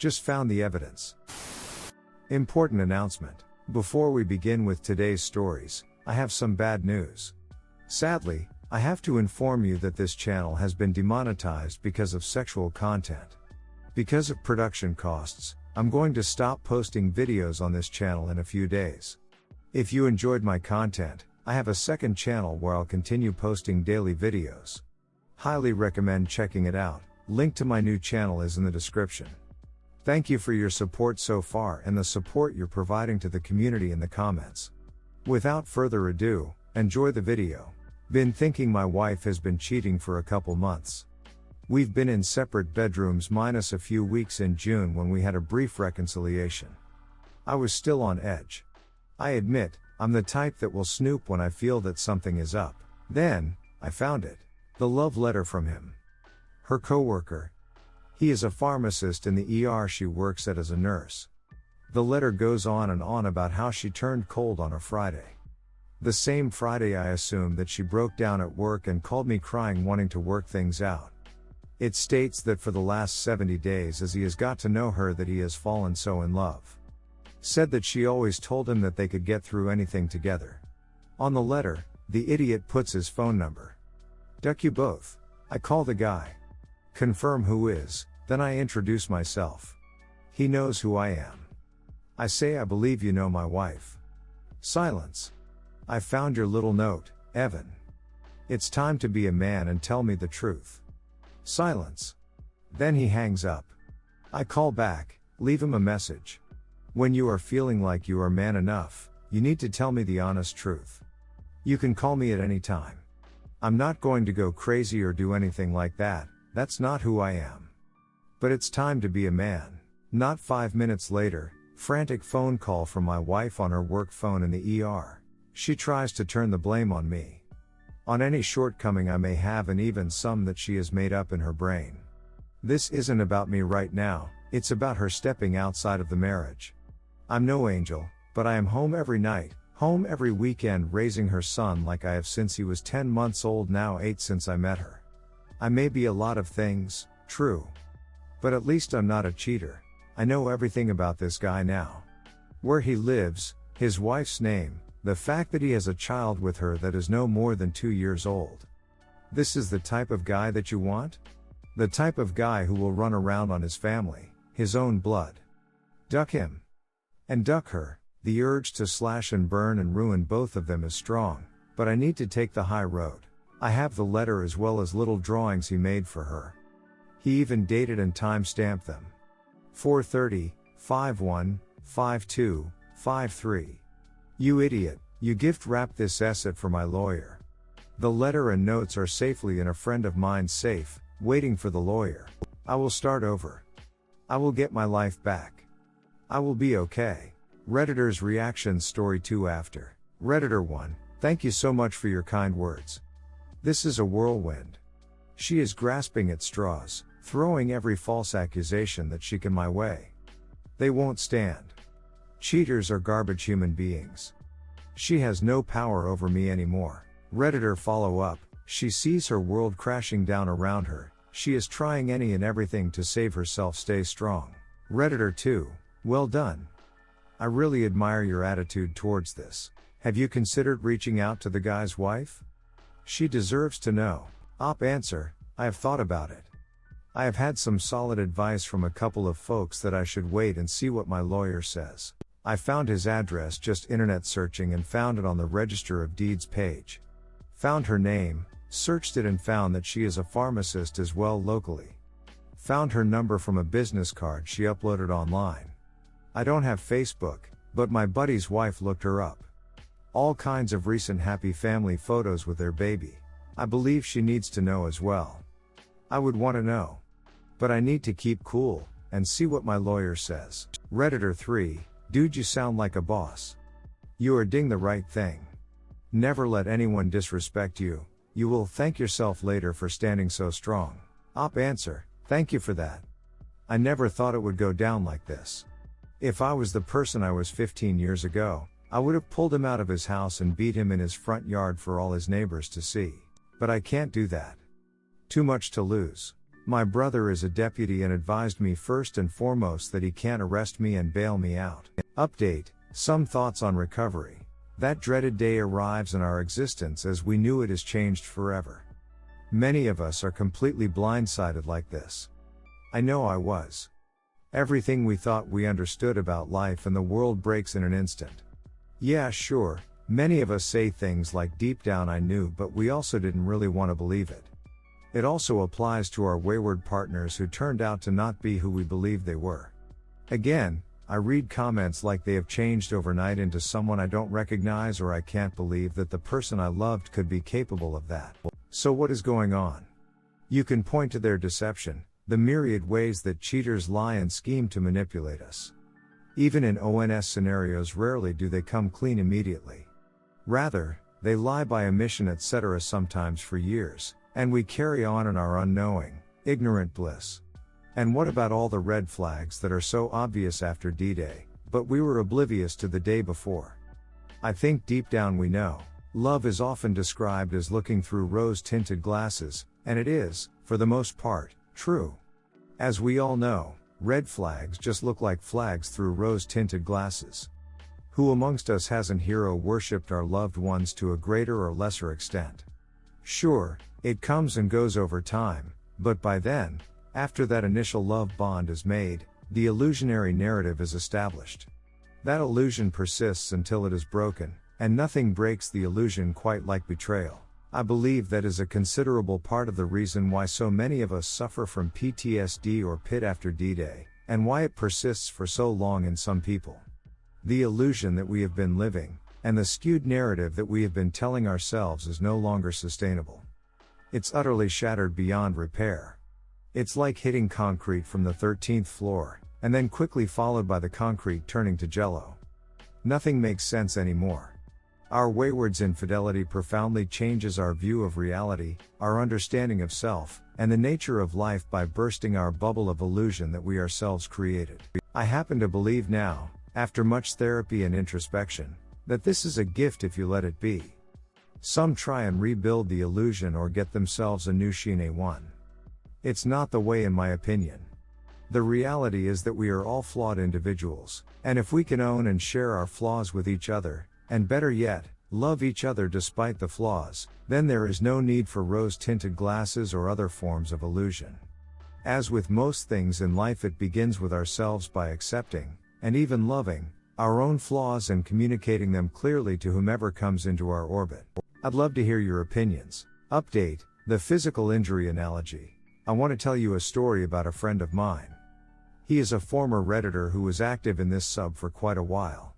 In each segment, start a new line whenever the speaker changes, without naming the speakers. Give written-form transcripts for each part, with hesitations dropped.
Just found the evidence. Important announcement. Before we begin with today's stories, I have some bad news. Sadly, I have to inform you that this channel has been demonetized because of sexual content. Because of production costs, I'm going to stop posting videos on this channel in a few days. If you enjoyed my content, I have a second channel where I'll continue posting daily videos. Highly recommend checking it out. Link to my new channel is in the description. Thank you for your support so far and the support you're providing to the community in the comments. Without further ado, enjoy the video. Been thinking my wife has been cheating for a couple months. We've been in separate bedrooms minus a few weeks in June when we had a brief reconciliation. I was still on edge. I admit, I'm the type that will snoop when I feel that something is up. Then, I found it. The love letter from him. Her coworker. He is a pharmacist in the ER she works at as a nurse. The letter goes on and on about how she turned cold on a Friday. The same Friday I assumed that she broke down at work and called me crying wanting to work things out. It states that for the last 70 days as he has got to know her that he has fallen so in love. Said that she always told him that they could get through anything together. On the letter, the idiot puts his phone number. Duck you both. I call the guy. Confirm who is, then I introduce myself. He knows who I am. I say I believe you know my wife. Silence. I found your little note, Evan. It's time to be a man and tell me the truth. Silence. Then he hangs up. I call back, leave him a message. When you are feeling like you are man enough, you need to tell me the honest truth. You can call me at any time. I'm not going to go crazy or do anything like that, that's not who I am. But it's time to be a man. Not 5 minutes later, frantic phone call from my wife on her work phone in the ER. She tries to turn the blame on me. On any shortcoming I may have and even some that she has made up in her brain. This isn't about me right now, it's about her stepping outside of the marriage. I'm no angel, but I am home every night, home every weekend raising her son like I have since he was 10 months old, now 8 since I met her. I may be a lot of things, true. But at least I'm not a cheater. I know everything about this guy now. Where he lives, his wife's name, the fact that he has a child with her that is no more than 2 years old. This is the type of guy that you want? The type of guy who will run around on his family, his own blood. Duck him. And duck her. The urge to slash and burn and ruin both of them is strong, but I need to take the high road. I have the letter as well as little drawings he made for her. He even dated and time-stamped them. 4/30, 5/1, 5/2, 5/3. You idiot, you gift wrapped this asset for my lawyer. The letter and notes are safely in a friend of mine's safe, waiting for the lawyer. I will start over. I will get my life back. I will be okay. Redditor's reaction story 2 after. Redditor 1, thank you so much for your kind words. This is a whirlwind. She is grasping at straws, throwing every false accusation that she can my way. They won't stand. Cheaters are garbage human beings. She has no power over me anymore. Redditor follow up, she sees her world crashing down around her, she is trying any and everything to save herself, stay strong. Redditor 2, well done. I really admire your attitude towards this. Have you considered reaching out to the guy's wife? She deserves to know. Op answer, I have thought about it. I have had some solid advice from a couple of folks that I should wait and see what my lawyer says. I found his address just internet searching and found it on the Register of Deeds page. Found her name, searched it and found that she is a pharmacist as well locally. Found her number from a business card she uploaded online. I don't have Facebook, but my buddy's wife looked her up. All kinds of recent happy family photos with their baby. I believe she needs to know as well. I would want to know. But I need to keep cool, and see what my lawyer says. Redditor 3, dude, you sound like a boss. You are doing the right thing. Never let anyone disrespect you. You will thank yourself later for standing so strong. Op answer, thank you for that. I never thought it would go down like this. If I was the person I was 15 years ago, I would have pulled him out of his house and beat him in his front yard for all his neighbors to see. But I can't do that. Too much to lose. My brother is a deputy and advised me first and foremost that he can't arrest me and bail me out. Update, some thoughts on recovery. That dreaded day arrives and our existence as we knew it is changed forever. Many of us are completely blindsided like this. I know I was. Everything we thought we understood about life and the world breaks in an instant. Yeah, sure, many of us say things like deep down I knew, but we also didn't really want to believe it. It also applies to our wayward partners who turned out to not be who we believed they were. Again, I read comments like they have changed overnight into someone I don't recognize, or I can't believe that the person I loved could be capable of that. So what is going on? You can point to their deception, the myriad ways that cheaters lie and scheme to manipulate us. Even in ONS scenarios, rarely do they come clean immediately. Rather, they lie by omission, etc., sometimes for years, and we carry on in our unknowing, ignorant bliss. And what about all the red flags that are so obvious after D-Day, but we were oblivious to the day before? I think deep down we know. Love is often described as looking through rose-tinted glasses, and it is, for the most part, true. As we all know, red flags just look like flags through rose-tinted glasses. Who amongst us hasn't hero-worshipped our loved ones to a greater or lesser extent? Sure, it comes and goes over time, but by then, after that initial love bond is made, the illusionary narrative is established. That illusion persists until it is broken, and nothing breaks the illusion quite like betrayal. I believe that is a considerable part of the reason why so many of us suffer from PTSD or PIT after D-Day, and why it persists for so long in some people. The illusion that we have been living, and the skewed narrative that we have been telling ourselves is no longer sustainable. It's utterly shattered beyond repair. It's like hitting concrete from the 13th floor, and then quickly followed by the concrete turning to jello. Nothing makes sense anymore. Our wayward's infidelity profoundly changes our view of reality, our understanding of self, and the nature of life by bursting our bubble of illusion that we ourselves created. I happen to believe now, after much therapy and introspection, that this is a gift if you let it be. Some try and rebuild the illusion or get themselves a new Shine one. It's not the way, in my opinion. The reality is that we are all flawed individuals, and if we can own and share our flaws with each other, and better yet, love each other despite the flaws, then there is no need for rose-tinted glasses or other forms of illusion. As with most things in life, it begins with ourselves by accepting, and even loving, our own flaws and communicating them clearly to whomever comes into our orbit. I'd love to hear your opinions. Update, the physical injury analogy. I want to tell you a story about a friend of mine. He is a former Redditor who was active in this sub for quite a while.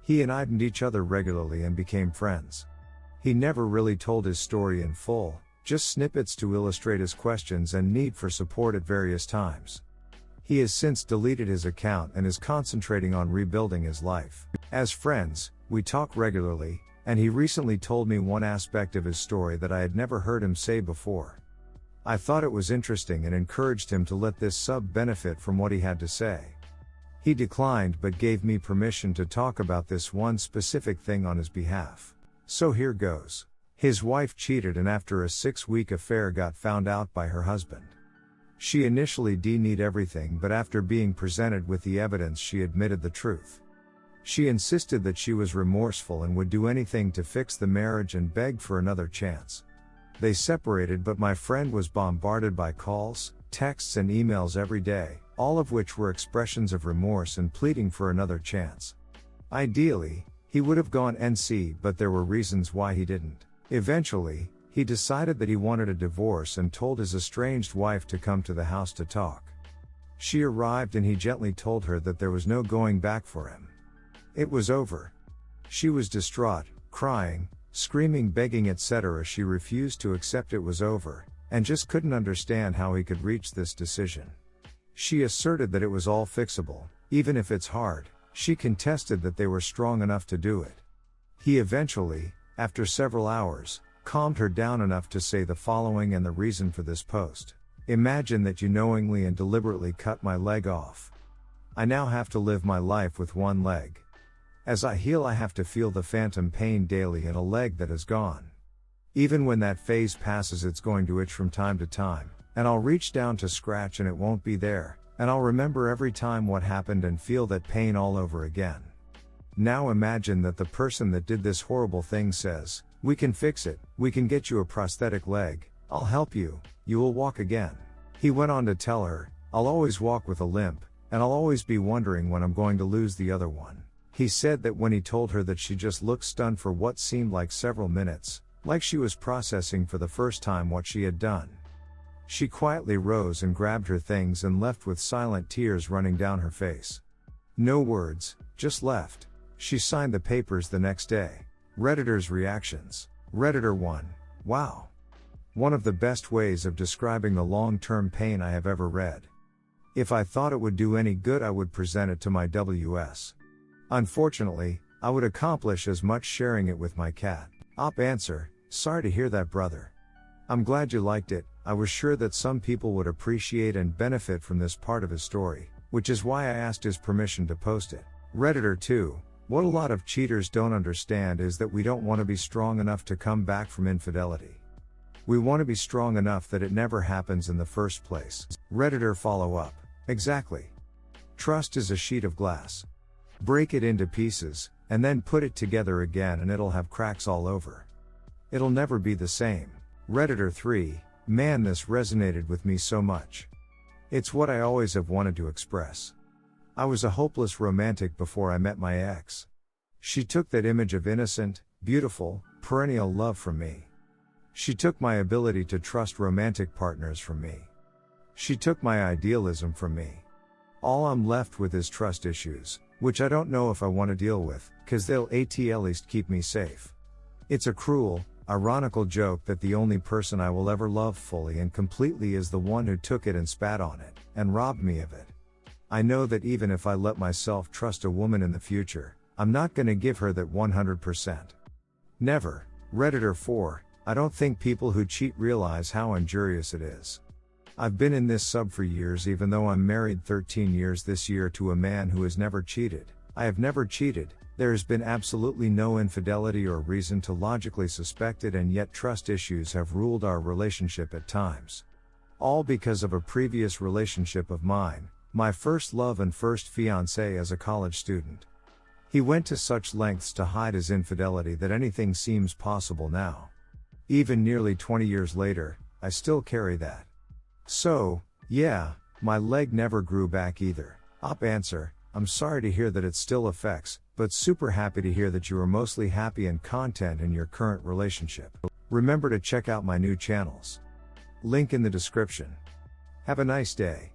He and I DM'd each other regularly and became friends. He never really told his story in full, just snippets to illustrate his questions and need for support at various times. He has since deleted his account and is concentrating on rebuilding his life. As friends, we talk regularly, and he recently told me one aspect of his story that I had never heard him say before. I thought it was interesting and encouraged him to let this sub benefit from what he had to say. He declined but gave me permission to talk about this one specific thing on his behalf. So here goes. His wife cheated and after a 6-week affair got found out by her husband. She initially denied everything, but after being presented with the evidence she admitted the truth. She insisted that she was remorseful and would do anything to fix the marriage and begged for another chance. They separated, but my friend was bombarded by calls, texts and emails every day, all of which were expressions of remorse and pleading for another chance. Ideally, he would have gone NC, but there were reasons why he didn't. Eventually, he decided that he wanted a divorce and told his estranged wife to come to the house to talk. She arrived and he gently told her that there was no going back for him. It was over. She was distraught, crying, screaming, begging, etc. She refused to accept it was over, and just couldn't understand how he could reach this decision. She asserted that it was all fixable, even if it's hard. She contested that they were strong enough to do it. He eventually, after several hours, calmed her down enough to say the following, and the reason for this post. Imagine that you knowingly and deliberately cut my leg off. I now have to live my life with one leg. As I heal, I have to feel the phantom pain daily in a leg that is gone. Even when that phase passes, it's going to itch from time to time, And I'll reach down to scratch and it won't be there, and I'll remember every time what happened and feel that pain all over again. Now imagine that the person that did this horrible thing says, "We can fix it, we can get you a prosthetic leg, I'll help you, you will walk again." He went on to tell her, "I'll always walk with a limp, and I'll always be wondering when I'm going to lose the other one." He said that when he told her that, she just looked stunned for what seemed like several minutes, like she was processing for the first time what she had done. She quietly rose and grabbed her things and left with silent tears running down her face. No words, just left. She signed the papers the next day. Redditors' reactions. Redditor 1. Wow. One of the best ways of describing the long-term pain I have ever read. If I thought it would do any good, I would present it to my WS. Unfortunately, I would accomplish as much sharing it with my cat. Op answer, sorry to hear that, brother. I'm glad you liked it. I was sure that some people would appreciate and benefit from this part of his story, which is why I asked his permission to post it. Redditor 2. What a lot of cheaters don't understand is that we don't want to be strong enough to come back from infidelity. We want to be strong enough that it never happens in the first place. Redditor follow up. Exactly. Trust is a sheet of glass. Break it into pieces, and then put it together again and it'll have cracks all over. It'll never be the same. Redditor 3. Man, this resonated with me so much. It's what I always have wanted to express. I was a hopeless romantic before I met my ex. She took that image of innocent, beautiful, perennial love from me. She took my ability to trust romantic partners from me. She took my idealism from me. All I'm left with is trust issues, which I don't know if I want to deal with, cause they'll at least keep me safe. It's a cruel, ironical joke that the only person I will ever love fully and completely is the one who took it and spat on it, and robbed me of it. I know that even if I let myself trust a woman in the future, I'm not gonna give her that 100%. Never. Redditor 4. I don't think people who cheat realize how injurious it is. I've been in this sub for years, even though I'm married 13 years this year to a man who has never cheated. I have never cheated. There has been absolutely no infidelity or reason to logically suspect it, and yet trust issues have ruled our relationship at times. All because of a previous relationship of mine, my first love and first fiancé as a college student. He went to such lengths to hide his infidelity that anything seems possible now. Even nearly 20 years later, I still carry that. So, yeah, my leg never grew back either. Op answer, I'm sorry to hear that it still affects, but super happy to hear that you are mostly happy and content in your current relationship. Remember to check out my new channels. Link in the description. Have a nice day.